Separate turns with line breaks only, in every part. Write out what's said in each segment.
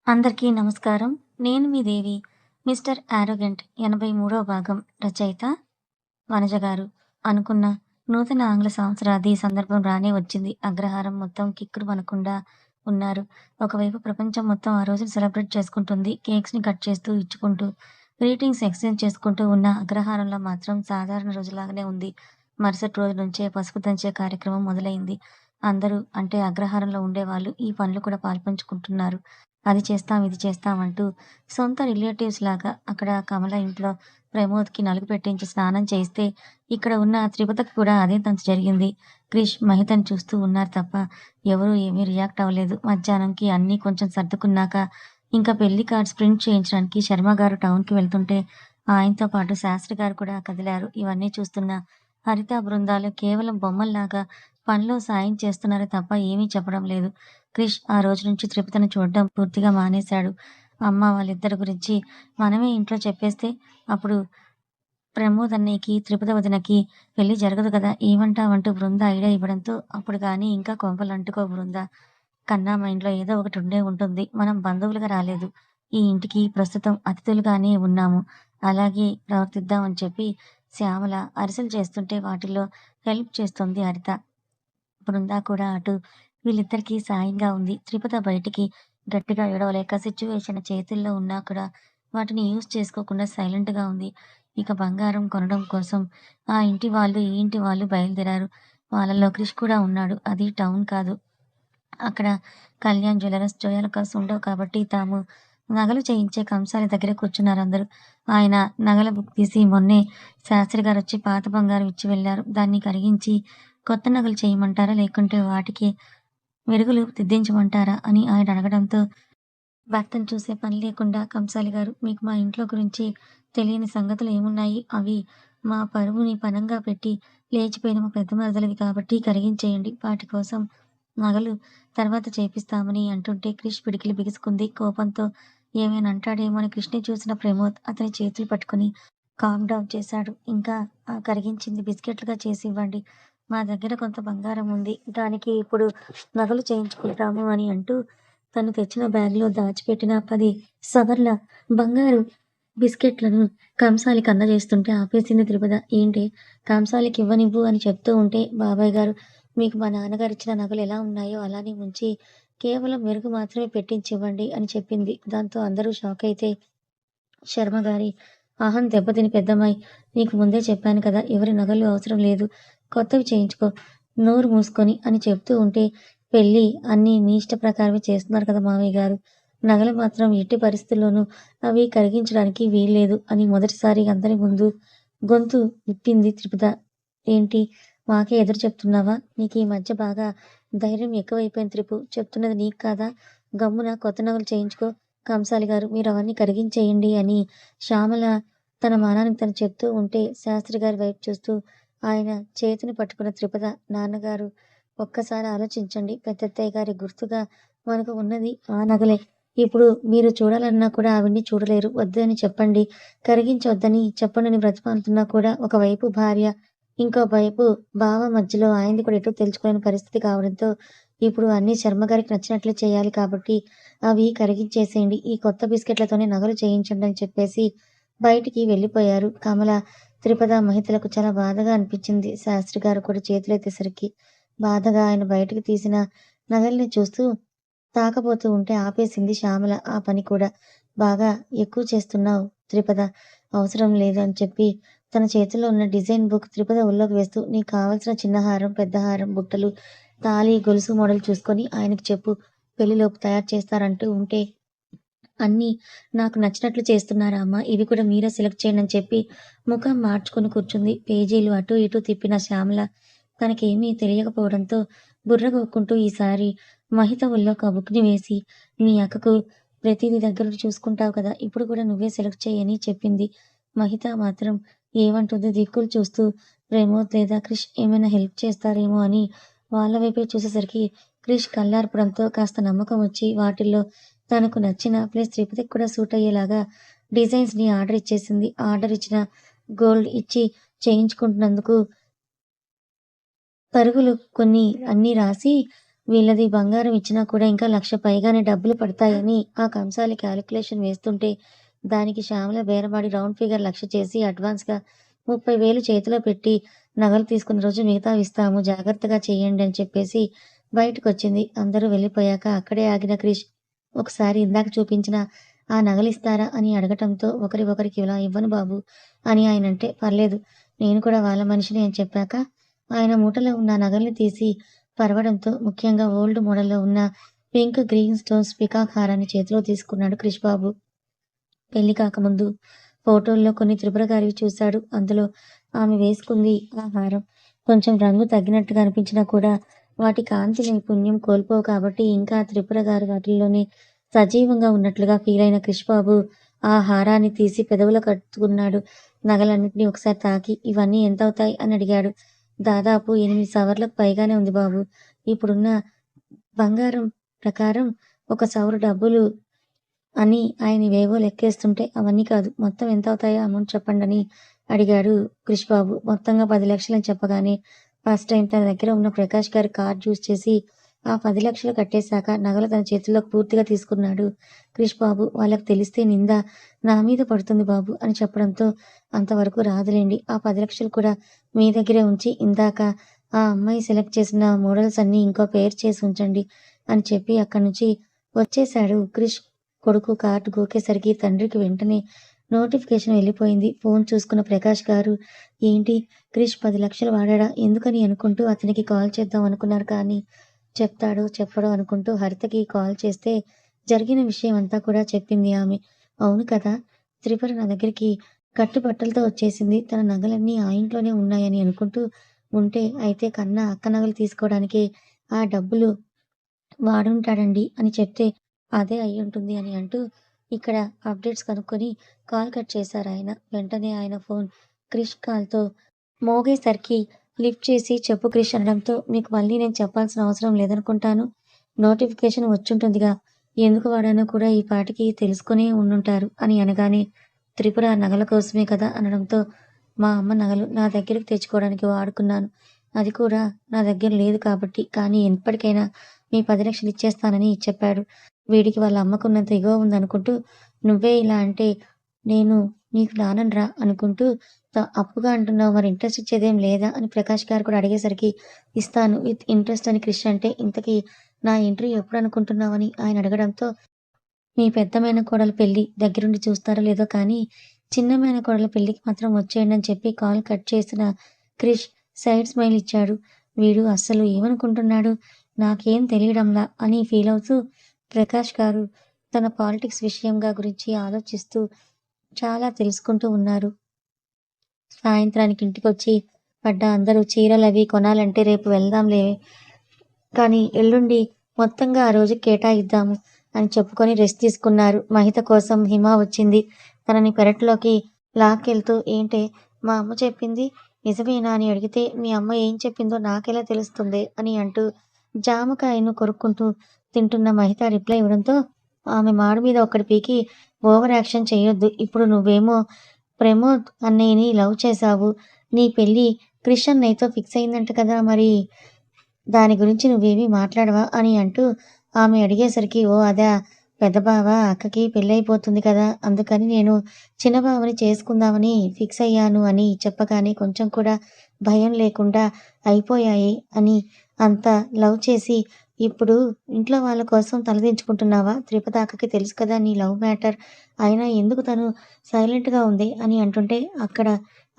అందరికీ నమస్కారం. నేను మీ దేవి. 'మిస్టర్ యారోగెంట్' 83వ భాగం రచయిత వనజ గారు. అనుకున్న నూతన ఆంగ్ల సంవత్సరాది సందర్భం రానే వచ్చింది. అగ్రహారం మొత్తం కిక్కురుమనకుండా ఉన్నారు. ఒకవైపు ప్రపంచం మొత్తం ఆ రోజుని సెలబ్రేట్ చేసుకుంటుంది. కేక్స్‌ని కట్ చేస్తూ, ఇచ్చుకుంటూ, గ్రీటింగ్స్ ఎక్స్‌చేంజ్ చేసుకుంటూ ఉన్న అగ్రహారంలో మాత్రం సాధారణ రోజులాగానే ఉంది. మరుసటి రోజు నుంచే పసుపు దంచే కార్యక్రమం మొదలైంది. అందరూ అంటే అగ్రహారంలో ఉండేవాళ్ళు ఈ పనులు కూడా పాలుపంచుకుంటున్నారు. అది చేస్తాం, ఇది చేస్తాం అంటూ సొంత రిలేటివ్స్ లాగా అక్కడ కమల ఇంట్లో ప్రమోద్‌కి నలుగు పెట్టించి స్నానం చేయిస్తే, ఇక్కడ ఉన్న త్రిపుతకి కూడా అదే తంతు జరిగింది. క్రిష్, మహితని చూస్తూ ఉన్నారు తప్ప ఎవరు ఏమీ రియాక్ట్ అవ్వలేదు. మధ్యాహ్నంకి అన్నీ కొంచెం సర్దుకున్నాక ఇంకా పెళ్లి కార్డ్స్ ప్రింట్ చేయించడానికి శర్మ గారు టౌన్‌కి వెళ్తుంటే ఆయనతో పాటు శాస్త్రి గారు కూడా కదిలారు. ఇవన్నీ చూస్తున్న హరిత బృందాలు కేవలం బొమ్మల్లాగా పనిలో సాయం చేస్తున్నారే తప్ప ఏమీ చెప్పడం లేదు. క్రిష్ ఆ రోజు నుంచి త్రిపుతని చూడడం పూర్తిగా మానేశాడు. అమ్మ వాళ్ళిద్దరి గురించి మనమే ఇంట్లో చెప్పేస్తే అప్పుడు ప్రమోద్ అన్నయ్యకి, త్రిపుత వదినకి పెళ్లి జరగదు కదా! ఏమంటావంటూ బృంద ఐడియా ఇవ్వడంతో అప్పుడు గాని ఇంకా కొంపలంటుకోవు బృంద. కన్నా మైండ్‌లో ఏదో ఒకటి ఉండే ఉంటుంది. మనం బంధువులుగా రాలేదు. ఈ ఇంటికి ప్రస్తుతం అతిథులుగానే ఉన్నాము. అలాగే ప్రవర్తిద్దాం అని చెప్పి శ్యామల అరిసెలు చేస్తుంటే వాటిల్లో హెల్ప్ చేస్తుంది హరిత. బృందా కూడా అటు వీళ్ళిద్దరికీ సాయంగా ఉంది. త్రిపుత బయటికి గట్టిగా ఏడవలేక సిట్యుయేషన్ చేతుల్లో ఉన్నా కూడా వాటిని యూజ్ చేసుకోకుండా సైలెంట్‌గా ఉంది. ఇక బంగారం కొనడం కోసం ఆ ఇంటి వాళ్ళు, ఈ ఇంటి వాళ్ళు బయలుదేరారు. వాళ్ళలో క్రిష్ కూడా ఉన్నాడు. అది టౌన్ కాదు. అక్కడ కళ్యాణ్ జ్యువెలర్స్, జోయలుకాస్ ఉండవు కాబట్టి తాము నగలు చేయించే కంసాలి దగ్గర కూర్చున్నారందరూ. ఆయన నగల బుక్ తీసి మొన్నే శాస్త్రి గారొచ్చి పాత బంగారం ఇచ్చి వెళ్లారు. దాన్ని కరిగించి కొత్త నగలు చేయమంటారా? లేకుంటే వాటికి మెరుగులు దిద్దించమంటారా? అని ఆయన అడగడంతో భర్తను చూసే పని లేకుండా కంసాలి గారు, మీకు మా ఇంట్లో గురించి తెలియని సంగతులు ఏమున్నాయి? అవి మా పరువుని పణంగా పెట్టి లేచిపోయిన మా పెద్ద మరదలివి కాబట్టి కరిగించేయండి. వాటి కోసం నగలు తర్వాత చేపిస్తామని అంటుంటే క్రిష్ పిడికిలి బిగుసుకుంది. కోపంతో ఏమైనా అంటాడేమో అని క్రిష్‌ని చూసిన ప్రమోద్ అతని చేతులు పట్టుకొని కామ్ డౌన్ చేశాడు. ఇంకా ఆ కరిగించింది బిస్కెట్లుగా చేసి ఇవ్వండి. మా దగ్గర కొంత బంగారం ఉంది. దానికి ఇప్పుడు నగలు చేయించుకుంటాము అని అంటూ తను తెచ్చిన బ్యాగ్‌లో దాచిపెట్టిన 10 సవర్ల బంగారు బిస్కెట్‌లను కంసాలికి అందజేస్తుంటే ఆపేసింది త్రిపుద. ఏంటి కంసాలికి ఇవ్వనివ్వు అని చెప్తూ ఉంటే, బాబాయ్ గారు మీకు మా నాన్నగారిచ్చిన నగలు ఎలా ఉన్నాయో అలానే ఉంచి కేవలం మెరుగు మాత్రమే పెట్టించివ్వండి అని చెప్పింది. దాంతో అందరూ షాకయితే శర్మగారి అహం దెబ్బతిని పెద్దమ్మాయి, నీకు ముందే చెప్పాను కదా! ఎవరి నగలు అవసరం లేదు. కొత్తవి చేయించుకో. నోరు మూసుకొని అని చెప్తూ ఉంటే, పెళ్లి అన్నీ మీ ఇష్ట ప్రకారమే చేస్తున్నారు కదా మావయ్య గారు. నగలు మాత్రం ఎట్టి పరిస్థితుల్లోనూ అవి కరిగించడానికి వీల్లేదు అని మొదటిసారి అందరి ముందు గొంతు విప్పింది త్రిపుత. ఏంటి మాకే ఎదురు చెప్తున్నావా? నీకీ మధ్య బాగా ధైర్యం ఎక్కువైపోయింది త్రిపు. చెప్తున్నది నీకు కాదా? గమ్మున కొత్త నగలు చేయించుకో. కంసాలి గారు మీరవన్నీ కరిగించేయండి అని శ్యామల తన మానానికి తను చెప్తూ ఉంటే శాస్త్రి గారి వైపు చూస్తూ ఆయన చేతిని పట్టుకున్న త్రిపద, నాన్నగారు ఒక్కసారి ఆలోచించండి. పెద్దత్తయ్య గారి గుర్తుగా మనకు ఉన్నది ఆ నగలే. ఇప్పుడు మీరు చూడాలన్నా కూడా ఆవిడ్ని చూడలేరు. వద్దు అని చెప్పండి. కరిగించొద్దని చెప్పండని బ్రతిమాలుతున్నా కూడా ఒకవైపు భార్య, ఇంకో వైపు బావ మధ్యలో ఆయనది కూడా ఎటూ తేల్చుకోలేని పరిస్థితి కావడంతో ఇప్పుడు అన్నీ శర్మగారికి నచ్చినట్లే చేయాలి కాబట్టి అవి కరిగించేసేయండి. ఈ కొత్త బిస్కెట్‌లతోనే నగలు చేయించండి అని చెప్పేసి బయటికి వెళ్ళిపోయారు. కమల, త్రిపద, మహితలకు చాలా బాధగా అనిపించింది. శాస్త్రి గారు కూడా చేతులెత్తేసరికి బాధగా ఆయన బయటకు తీసిన నగల్ని చూస్తూ తాకబోతూ ఉంటే ఆపేసింది శ్యామల ఆ పని కూడా. బాగా ఎక్కువ చేస్తున్నావు త్రిపద. అవసరం లేదు అని చెప్పి తన చేతిలో ఉన్న డిజైన్ బుక్ త్రిపద ఒళ్ళోకి వేస్తూ నీకు కావాల్సిన చిన్న హారం, పెద్ద హారం, బుట్టలు, తాళి, గొలుసు మోడల్ చూసుకొని ఆయనకి చెప్పు. పెళ్లిలోపు తయారు చేస్తారంటూ ఉంటే, అన్నీ నాకు నచ్చినట్లు చేస్తున్నారా అమ్మా? ఇవి కూడా మీరే సెలెక్ట్ చేయండి అని చెప్పి ముఖం మార్చుకొని కూర్చుంది. పేజీలు అటూ ఇటూ తిప్పిన శ్యామల తనకేమీ తెలియకపోవడంతో బుర్ర గోక్కుంటూ ఈసారి మహిత ఒళ్ళోకి ఆ బుక్‌ని వేసి, మీ అక్కకు ప్రతీదీ దగ్గరుండి చూసుకుంటావు కదా! ఇప్పుడు కూడా నువ్వే సెలెక్ట్ చెయ్యి అని చెప్పింది. మహిత మాత్రం ఏమంటుందో దిక్కులు చూస్తూ ప్రమోద్ లేదా క్రిష్ ఏమైనా హెల్ప్ చేస్తారేమో అని వాళ్ళ వైపే చూసేసరికి క్రిష్ కళ్ళార్పడంతో కాస్త నమ్మకం వచ్చి వాటిల్లో తనకు నచ్చిన ప్లస్ తిరుపతికి కూడా సూట్ అయ్యేలాగా డిజైన్స్‌ని ఆర్డర్ ఇచ్చేసింది. ఆర్డర్ ఇచ్చిన గోల్డ్ ఇచ్చి చేయించుకుంటున్నందుకు పరుగులు కొన్ని అన్నీ రాసి వీళ్ళది బంగారం ఇచ్చినా కూడా ఇంకా 1,00,000 పైగానే డబ్బులు పడతాయని ఆ కంసాలి క్యాలిక్యులేషన్ వేస్తుంటే, దానికి శ్యామల బేరమాడి రౌండ్ ఫిగర్ 1,00,000 చేసి అడ్వాన్స్‌గా 30,000 చేతిలో పెట్టి, నగలు తీసుకున్న రోజు మిగతావిస్తాము జాగ్రత్తగా చేయండి అని చెప్పేసి బయటకొచ్చింది. అందరూ వెళ్ళిపోయాక అక్కడే ఆగిన క్రిష్ ఒకసారి ఇందాక చూపించిన ఆ నగలిస్తారా అని అడగటంతో ఒకరికి ఇలా ఇవ్వను బాబు అని ఆయనంటే, పర్లేదు నేను కూడా వాళ్ళ మనిషినే అని చెప్పాక, ఆయన మూటలో ఉన్న నగల్ని తీసి పరవడంతో ముఖ్యంగా ఓల్డ్ మోడల్‌లో ఉన్న పింక్, గ్రీన్ స్టోన్స్ పికాక్ హారాన్ని చేతిలో తీసుకున్నాడు క్రిష్ బాబు. పెళ్లి కాకముందు ఫోటోల్లో కొన్ని త్రిపుర గారివి చూశాడు. అందులో ఆమె వేసుకుంది ఆ హారం. కొంచెం రంగు తగ్గినట్టుగా అనిపించినా కూడా వాటి కాంతి నైపుణ్యం కోల్పోవు కాబట్టి ఇంకా త్రిపుర గారు వాటిల్లోనే సజీవంగా ఉన్నట్లుగా ఫీలైన క్రిష్ బాబు ఆ హారాన్ని తీసి పెదవులకు కట్టుకున్నాడు. నగలన్నిటిని ఒకసారి తాకి ఇవన్నీ ఎంతవుతాయి అని అడిగాడు. దాదాపు 8 సవర్లకు పైగానే ఉంది బాబు. ఇప్పుడున్న బంగారం ప్రకారం ఒక సవరు డబ్బులు అని ఆయనవేవో లెక్కేస్తుంటే, అవన్నీ కాదు మొత్తం ఎంతవుతాయో అమౌంట్ చెప్పండని అడిగాడు క్రిష్ బాబు. మొత్తంగా 10,00,000 అని చెప్పగానే ఫస్ట్ టైమ్ తన దగ్గర ఉన్న ప్రకాష్ గారి కార్డ్ యూజ్ చేసి ఆ 10,00,000 కట్టేశాక నగలు తన చేతుల్లోకి పూర్తిగా తీసుకున్నాడు క్రిష్ బాబు. వాళ్ళకి తెలిస్తే నింద నా మీద పడుతుంది బాబు అని చెప్పడంతో, అంతవరకు రాదులెండి. ఆ 10,00,000 కూడా మీ దగ్గరే ఉంచి ఇందాక ఆ అమ్మాయి సెలెక్ట్ చేసిన మోడల్స్ అన్నీ ఇంకో పెయిర్ చేసి ఉంచండి అని చెప్పి అక్కడి నుంచి వచ్చేశాడు క్రిష్. కొడుకు కార్డ్ గోకేసరికి తండ్రికి వెంటనే నోటిఫికేషన్ వెళ్ళిపోయింది. ఫోన్ చూసుకున్న ప్రకాష్ గారు, ఏంటి క్రిష్ 10,00,000 వాడాడా? ఎందుకని అనుకుంటూ అతనికి కాల్ చేద్దాం అనుకున్నారు కానీ, చెప్తాడో చెప్పడో అనుకుంటూ హరితకి కాల్ చేస్తే జరిగిన విషయం అంతా కూడా చెప్పింది ఆమె. అవును కదా! త్రిపుర నా దగ్గరికి కట్టుబట్టలతో వచ్చేసింది. తన నగలన్నీ ఆ ఇంట్లోనే ఉన్నాయని అనుకుంటూ ఉంటే, అయితే కన్నా అక్క నగలు తీసుకోవడానికే ఆ డబ్బులు వాడుంటాడండి అని చెప్తే, అదే అయ్యుంటుంది అని అంటూ ఇక్కడ అప్డేట్స్ కనుక్కొని కాల్ కట్ చేశారాయన. వెంటనే ఆయన ఫోన్ క్రిష్ కాల్‌తో మోగేసరికి లిఫ్ట్ చేసి చెప్పు క్రిష్ అనడంతో, మీకు మళ్ళీ నేను చెప్పాల్సిన అవసరం లేదనుకుంటాను. నోటిఫికేషన్ వచ్చుంటుందిగా. ఎందుకు వాడానో కూడా ఈ పాటికి తెలుసుకునే ఉండుంటారు అని అనగానే, త్రిపుర నగల కోసమే కదా అనడంతో, మా అమ్మ నగలు నా దగ్గరికి తెచ్చుకోవడానికి వాడుకున్నాను. అది కూడా నా దగ్గర లేదు కాబట్టి. కానీ ఎప్పటికైనా మీ 10,00,000 ఇచ్చేస్తానని చెప్పాడు. వీడికి వాళ్ళ అమ్మకున్నంత ఎగో ఉందనుకుంటూ, నువ్వే ఇలా అంటే నేను నీకు రాననురా అనుకుంటూ అప్పుగా అంటున్నావు మరి ఇంట్రెస్ట్ ఇచ్చేదేం లేదా అని ప్రకాష్ గారు కూడా అడిగేసరికి, ఇస్తాను విత్ ఇంట్రెస్ట్ అని క్రిష్ అంటే, ఇంతకీ నా ఎంట్రీ ఎప్పుడనుకుంటున్నావని ఆయన అడగడంతో, మీ పెద్ద మేనకోడలు పెళ్లి దగ్గరుండి చూస్తారో లేదో కానీ, చిన్న మేనకోడల పెళ్లికి మాత్రం వచ్చేయండి అని చెప్పి కాల్ కట్ చేసిన క్రిష్ సైడ్ స్మైల్ ఇచ్చాడు. వీడు అస్సలు ఏమనుకుంటున్నాడు? నాకేం తెలియడంలా అని ఫీలవుతూ ప్రకాష్ గారు తన పాలిటిక్స్ విషయంగా గురించి ఆలోచిస్తూ చాలా తెలుసుకుంటూ ఉన్నారు. సాయంత్రానికి ఇంటికొచ్చి పడ్డ అందరూ చీరలవి కొనాలంటే రేపు వెళ్దాంలే కానీ ఎల్లుండి మొత్తంగా ఆ రోజుకి కేటాయిద్దాము అని చెప్పుకొని రెస్ట్ తీసుకున్నారు. మహిత కోసం హిమ వచ్చింది. తనని పెరట్లోకి లాక్కెళ్తూ, ఏంటే మా అమ్మ చెప్పింది నిజమేనా అని అడిగితే, మీ అమ్మ ఏం చెప్పిందో నాకెలా తెలుస్తుందే అని అంటూ జామకాయను కొరుక్కుంటూ తింటున్న మహిత రిప్లై ఇవ్వడంతో, ఆమె మాడు మీద ఒక్కటి పీకి ఓవర్ యాక్షన్ చెయ్యొద్దు. ఇప్పుడు నువ్వేమో ప్రమోద్ అన్నయ్యని లవ్ చేశావు. నీ పెళ్లి క్రిష్ అన్నయ్యతో ఫిక్స్ అయిందంట కదా! మరి దాని గురించి నువ్వేమీ మాట్లాడవా? అని అంటూ ఆమె అడిగేసరికి, ఓ అదా! పెద్ద బావ అక్కకి పెళ్లయిపోతుంది కదా! అందుకని నేను చిన్న బావని చేసుకుందామని ఫిక్స్ అయ్యాను అని చెప్పగానే కొంచెం కూడా భయం లేకుండా అయిపోయాయి అని అంత లవ్ చేసి ఇప్పుడు ఇంట్లో వాళ్ళ కోసం తలదించుకుంటున్నావా? త్రిపుత అక్కకి తెలుసు కదా నీ లవ్ మ్యాటర్. అయినా ఎందుకు తను సైలెంట్‌గా ఉంది అని అంటుంటే, అక్కడ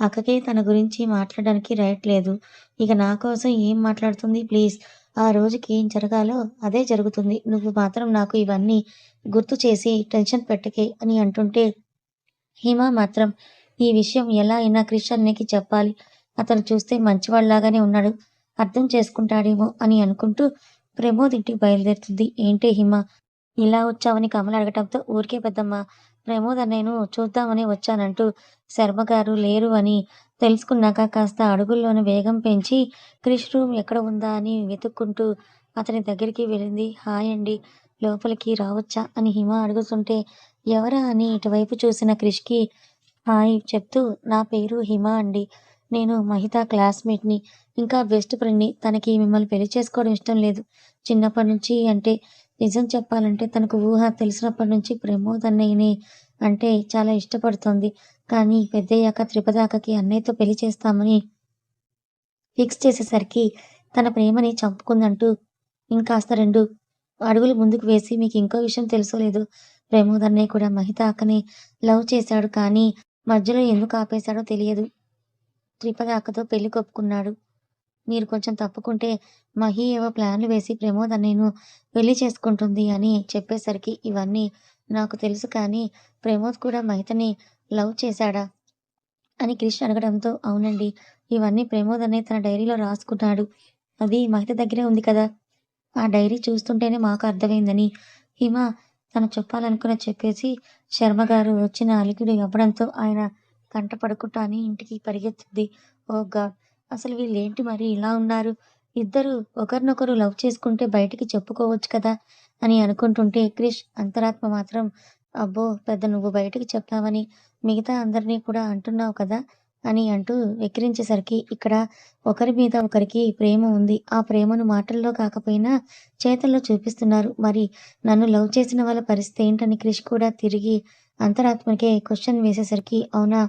అక్కకే తన గురించి మాట్లాడడానికి రైట్ లేదు. ఇక నా కోసం ఏం మాట్లాడుతుంది ప్లీజ్. ఆ రోజుకి ఏం జరగాలో అదే జరుగుతుంది. నువ్వు మాత్రం నాకు ఇవన్నీ గుర్తు చేసి టెన్షన్ పెట్టకే అని అంటుంటే, హిమ మాత్రం ఈ విషయం ఎలా అయినా క్రిష్ అన్నయ్యకి చెప్పాలి. అతను చూస్తే మంచివాడిలాగానే ఉన్నాడు. అర్థం చేసుకుంటాడేమో అని అనుకుంటూ ప్రమోద్ ఇంటికి బయలుదేరుతుంది. ఏంటే హిమ ఇలా వచ్చావని కమల అడగటంతో, ఊరికే పెద్దమ్మ ప్రమోద్ అన్నయ్యను చూద్దామని వచ్చానంటూ శర్మగారు లేరు అని తెలుసుకున్నాక కాస్త అడుగుల్లోని వేగం పెంచి క్రిష్ రూమ్ ఎక్కడ ఉందా అని వెతుక్కుంటూ అతని దగ్గరికి వెళ్ళింది. హాయ్ అండి, లోపలికి రావచ్చా అని హిమ అడుగుతుంటే, ఎవరా అని ఇటువైపు చూసిన క్రిష్కి హాయ్ చెప్తూ, నా పేరు హిమ అండి. నేను మహిత క్లాస్మేట్‌ని. ఇంకా బెస్ట్ ఫ్రెండ్‌ని. తనకి మిమ్మల్ని పెళ్లి చేసుకోవడం ఇష్టం లేదు. చిన్నప్పటి నుంచి అంటే నిజం చెప్పాలంటే తనకు ఊహ తెలిసినప్పటి నుంచి ప్రమోద్ అన్నయ్యని అంటే చాలా ఇష్టపడుతోంది. కానీ పెద్దయ్యాక త్రిపదాకకి అన్నయ్యతో పెళ్లి చేస్తామని ఫిక్స్ చేసేసరికి తన ప్రేమని చంపుకుందంటూ ఇంకాస్త 2 అడుగులు ముందుకు వేసి మీకింకో విషయం తెలుసో లేదో ప్రమోద్ అన్నయ్య కూడా మహిత అక్కని లవ్ చేశాడు. కానీ మధ్యలో ఎందుకు ఆపేశాడో తెలియదు. త్రిపద అక్కతో పెళ్లి కొప్పుకున్నాడు. మీరు కొంచెం తప్పుకుంటే మహి ఏవో ప్లాన్లు వేసి ప్రమోద్ అన్నయ్యను పెళ్లి చేసుకుంటుంది అని చెప్పేసరికి ఇవన్నీ నాకు తెలుసు కానీ ప్రమోద్ కూడా మహితని లవ్ చేశాడా? అని క్రిష్ అడగడంతో అవునండి. ఇవన్నీ ప్రమోద్ అన్నయ్య తన డైరీలో రాసుకున్నాడు. అది మహిత దగ్గరే ఉంది కదా! ఆ డైరీ చూస్తుంటేనే మాకు అర్థమైందని హిమ తను చెప్పాలనుకున్నది చెప్పేసి శర్మగారు వచ్చిన అలికిడి అవ్వడంతో ఆయన కంట పడకుండా అని ఇంటికి పరిగెత్తింది. ఓహ్ గాడ్! అసలు వీళ్ళేంటి మరి ఇలా ఉన్నారు? ఇద్దరు ఒకరినొకరు లవ్ చేసుకుంటే బయటికి చెప్పుకోవచ్చు కదా! అని అనుకుంటుంటే క్రిష్ అంతరాత్మ మాత్రం అబ్బో! పెద్ద నువ్వు బయటికి చెప్పావని మిగతా అందరిని కూడా అంటున్నావు కదా! అని అంటూ వెక్కిరించేసరికి ఇక్కడ ఒకరి మీద ఒకరికి ప్రేమ ఉంది. ఆ ప్రేమను మాటల్లో కాకపోయినా చేతల్లో చూపిస్తున్నారు. మరి నన్ను లవ్ చేసిన వాళ్ళ పరిస్థితి ఏంటని క్రిష్ కూడా తిరిగి అంతరాత్మకే క్వెషన్ వేసేసరికి అవునా!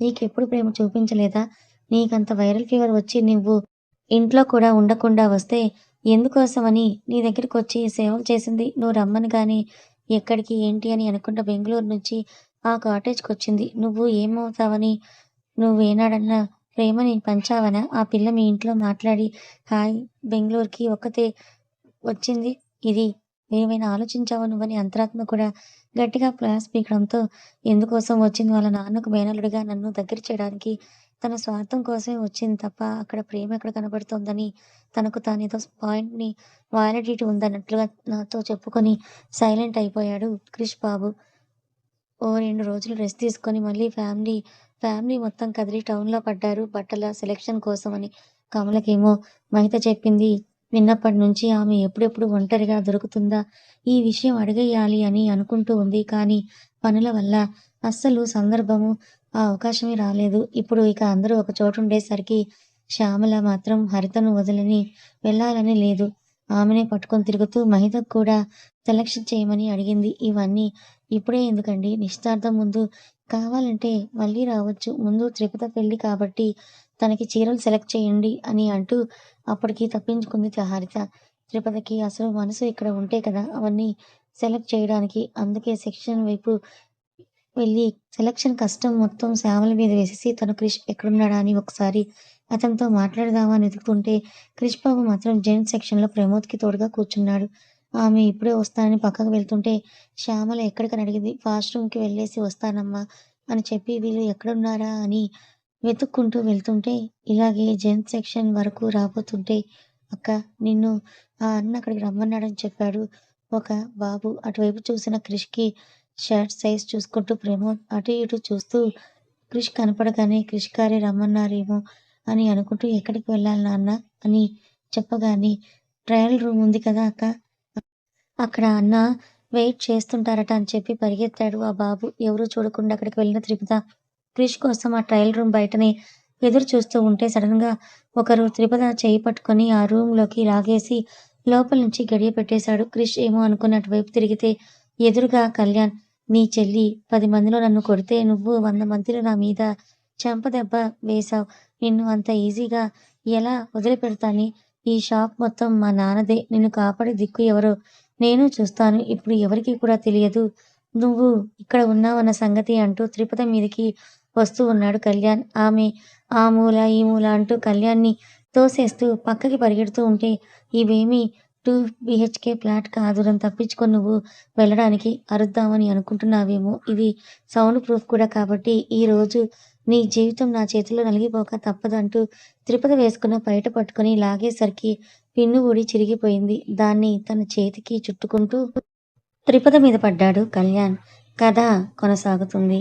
నీకెప్పుడు ప్రేమ చూపించలేదా? నీకంత వైరల్ ఫీవర్ వచ్చి నువ్వు ఇంట్లో కూడా ఉండకుండా వస్తే ఎందుకోసమని నీ దగ్గరకొచ్చి సేవలు చేసింది. నువ్వు రమ్మని గాని ఎక్కడికి, ఏంటి అని అనకుండా బెంగుళూరు నుంచి ఆ కాటేజ్‌కొచ్చింది. నువ్వు ఏమవుతావని నువ్వేనాడన్నా ప్రేమని పంచావనా? ఆ పిల్ల మీ ఇంట్లో మాట్లాడి హాయ్ బెంగుళూరుకి ఒక్కతే వచ్చింది. ఇది ఏమైనా ఆలోచించావా నువ్వని అంతరాత్మ కూడా గట్టిగా క్లాస్ పీకడంతో ఎందుకోసం వచ్చింది వాళ్ళ నాన్నకు మేనల్లుడిగా నన్ను దగ్గర చేయడానికి తన స్వార్థం కోసమే వచ్చింది తప్ప అక్కడ ప్రేమ ఎక్కడ కనబడుతోందని తనకు తానేదో పాయింట్‌ని వాలిడిటీ ఉందన్నట్లుగా నాతో చెప్పుకొని సైలెంట్ అయిపోయాడు క్రిష్ బాబు. ఓ 2 రోజులు రెస్ట్ తీసుకొని మళ్ళీ ఫ్యామిలీ మొత్తం కదిలి టౌన్‌లో పడ్డారు బట్టల సెలక్షన్ కోసమని. కమలకేమో మహిత చెప్పింది విన్నప్పటి నుంచి ఆమె ఎప్పుడెప్పుడు ఒంటరిగా దొరుకుతుందా? ఈ విషయం అడిగేయాలి అని అనుకుంటూ ఉంది. కానీ పనుల వల్ల అస్సలు సందర్భము, ఆ అవకాశమే రాలేదు. ఇప్పుడు ఇక అందరూ ఒక చోటుండేసరికి శ్యామల మాత్రం హరితను వదిలని వెళ్ళాలని లేదు. ఆమెనే పట్టుకొని తిరుగుతూ మహితకు కూడా సెలక్షన్ చేయమని అడిగింది. ఇవన్నీ ఇప్పుడే ఎందుకండి? నిశ్చితార్థం ముందు కావాలంటే మళ్ళీ రావచ్చు. ముందు త్రిపుత పెళ్లి కాబట్టి తనకి చీరలు సెలెక్ట్ చేయండి అని అంటూ అప్పటికి తప్పించుకుంది హరిత. త్రిపుతకి అసలు మనసు ఇక్కడ ఉంటే కదా అవన్నీ సెలెక్ట్ చేయడానికి. అందుకే సెక్షన్ వైపు వెళ్ళి సెలక్షన్ కష్టం మొత్తం శ్యామల మీద వేసేసి తను క్రిష్ ఎక్కడున్నాడా అని ఒకసారి అతనితో మాట్లాడదామా అని వెతుకుతుంటే క్రిష్ బాబు మాత్రం జెంట్స్ సెక్షన్‌లో ప్రమోద్‌కి తోడుగా కూర్చున్నాడు. ఆమె ఇప్పుడే వస్తానని పక్కకు వెళ్తుంటే శ్యామల ఎక్కడికని అడిగింది. వాష్‌రూమ్‌కి వెళ్ళేసి వస్తానమ్మా అని చెప్పి వీళ్ళు ఎక్కడున్నారా అని వెతుక్కుంటూ వెళ్తుంటే ఇలాగే జెంట్స్ సెక్షన్ వరకు రాబోతుంటే అక్క నిన్ను ఆ అన్న అక్కడికి రమ్మన్నాడని చెప్పాడు. ఒక బాబు అటువైపు చూసిన క్రిష్‌కి షర్ట్ సైజ్ చూసుకుంటూ ప్రమోద్ అటు ఇటు చూస్తూ క్రిష్ కనపడగానే క్రిష్ గారే రమ్మన్నారేమో అని అనుకుంటూ ఎక్కడికి వెళ్ళాలి నాన్న అని చెప్పగానే ట్రయల్ రూమ్ ఉంది కదా అక్క అక్కడ అన్న వెయిట్ చేస్తుంటారట అని చెప్పి పరిగెత్తాడు ఆ బాబు. ఎవరూ చూడకుండా అక్కడికి వెళ్ళిన త్రిపుత క్రిష్ కోసం ఆ ట్రయల్ రూమ్ బయటనే ఎదురు చూస్తూ ఉంటే సడన్‌గా ఒకరు త్రిపుత చెయ్యి పట్టుకొని ఆ రూమ్‌లోకి లాగేసి లోపల నుంచి గడియ పెట్టేశాడు. క్రిష్ ఏమో అనుకుని అటువైపు తిరిగితే ఎదురుగా కళ్యాణ్ నీ చెల్లి 10 మందిలో నన్ను కొడితే నువ్వు 100 మందిలో నా మీద చెంపదెబ్బ వేశావు. నిన్ను అంత ఈజీగా ఎలా వదిలిపెడతాని? ఈ షాప్ మొత్తం మా నాన్నదే. నిన్ను కాపాడే దిక్కు ఎవరో నేను చూస్తాను. ఇప్పుడు ఎవరికీ కూడా తెలియదు నువ్వు ఇక్కడ ఉన్నావన్న సంగతి అంటూ త్రిపుత మీదకి వస్తూ ఉన్నాడు కళ్యాణ్. ఆమె ఆ మూల, ఈ మూల అంటూ కళ్యాణ్‌ని తోసేస్తూ పక్కకి పరిగెడుతూ ఉంటే ఇవేమీ 2 బీహెచ్‌కే ఫ్లాట్ కాదు. నన్ను తప్పించుకొని నువ్వు వెళ్ళడానికి అరుద్దామని అనుకుంటున్నావేమో. ఇది సౌండ్ ప్రూఫ్ కూడా కాబట్టి ఈరోజు నీ జీవితం నా చేతుల్లో నలిగిపోక తప్పదు అంటూ త్రిపుత వేసుకున్న పైట పట్టుకొని లాగేసరికి పిన్ను ఊడి చిరిగిపోయింది. దాన్ని తన చేతికి చుట్టుకుంటూ త్రిపుత మీద పడ్డాడు కళ్యాణ్. కథ కొనసాగుతుంది.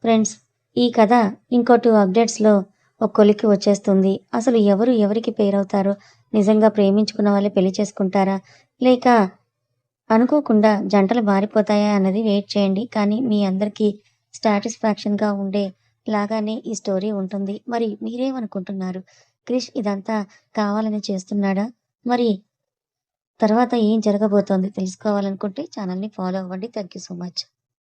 ఫ్రెండ్స్ ఈ కథ ఇంకో 2 అప్డేట్స్‌లో ఒక కొలిక్కి వచ్చేస్తుంది. అసలు ఎవరు ఎవరికి పెయిరవుతారో నిజంగా ప్రేమించుకున్న వాళ్ళే పెళ్లి చేసుకుంటారా? లేక అనుకోకుండా జంటలు మారిపోతాయా అన్నది వెయిట్ చేయండి. కానీ మీ అందరికీ సాటిస్ఫాక్షన్‌గా ఉండే లాగానే ఈ స్టోరీ ఉంటుంది. మరి మీరేమనుకుంటున్నారు? క్రిష్ ఇదంతా కావాలని చేస్తున్నాడా? మరి తర్వాత ఏం జరగబోతోంది తెలుసుకోవాలనుకుంటే ఛానల్‌ని ఫాలో అవ్వండి. Thank you so much.